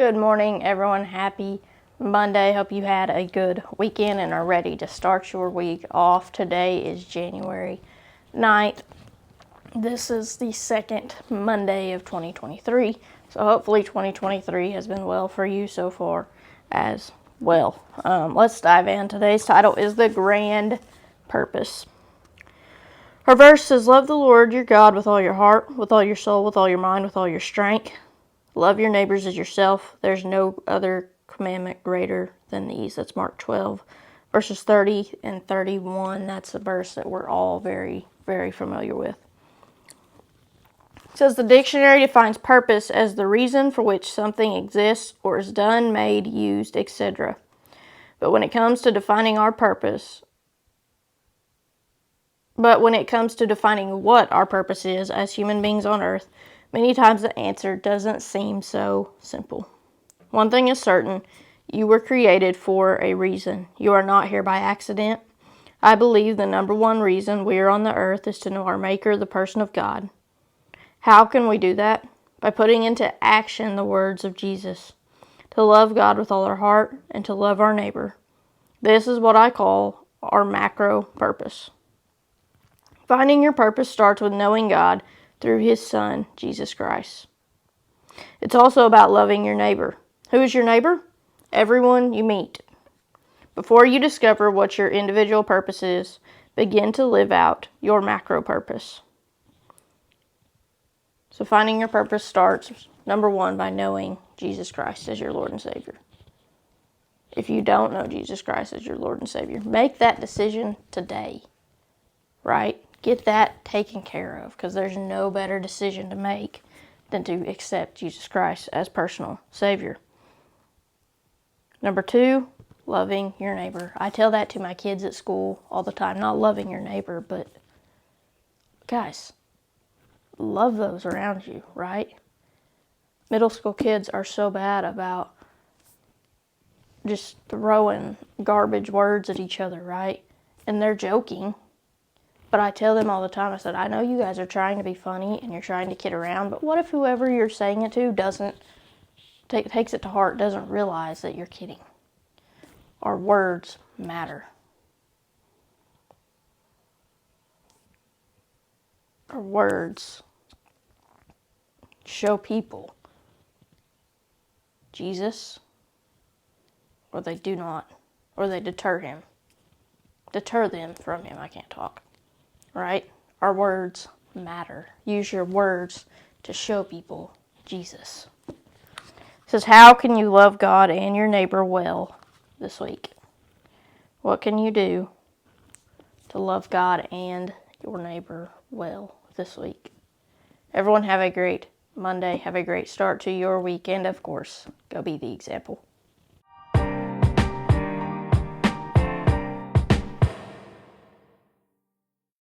Good morning, everyone. Happy Monday. Hope you had a good weekend and are ready to start your week off. Today is January 9th. This is the second Monday of 2023. So hopefully 2023 has been well for you so far as well. Let's dive in. Today's title is The Grand Purpose. Our verse says, "Love the Lord your God with all your heart, with all your soul, with all your mind, with all your strength. Love your neighbors as yourself. There's no other commandment greater than these." That's Mark 12, verses 30 and 31. That's a verse that we're all very, very familiar with. It says the dictionary defines purpose as the reason for which something exists or is done, made, used, etc. But when it comes to defining what our purpose is as human beings on earth, many times the answer doesn't seem so simple. One thing is certain, you were created for a reason. You are not here by accident. I believe the number one reason we are on the earth is to know our Maker, the person of God. How can we do that? By putting into action the words of Jesus. To love God with all our heart and to love our neighbor. This is what I call our macro purpose. Finding your purpose starts with knowing God through His Son, Jesus Christ. It's also about loving your neighbor. Who is your neighbor? Everyone you meet. Before you discover what your individual purpose is, begin to live out your macro purpose. So finding your purpose starts, number one, by knowing Jesus Christ as your Lord and Savior. If you don't know Jesus Christ as your Lord and Savior, make that decision today, right? Get that taken care of, because there's no better decision to make than to accept Jesus Christ as personal Savior. Number two, loving your neighbor. I tell that to my kids at school all the time. Not loving your neighbor, but guys, love those around you, right? Middle school kids are so bad about just throwing garbage words at each other, right? And they're joking. But I tell them all the time, I said, I know you guys are trying to be funny and you're trying to kid around, but what if whoever you're saying it to takes it to heart, doesn't realize that you're kidding? Our words matter. Our words show people Jesus, or they do not, or they deter them from Him. I can't talk. Right? Our words matter. Use your words to show people Jesus. It says, how can you love God and your neighbor well this week? What can you do to love God and your neighbor well this week? Everyone have a great Monday. Have a great start to your week. And of course, go be the example.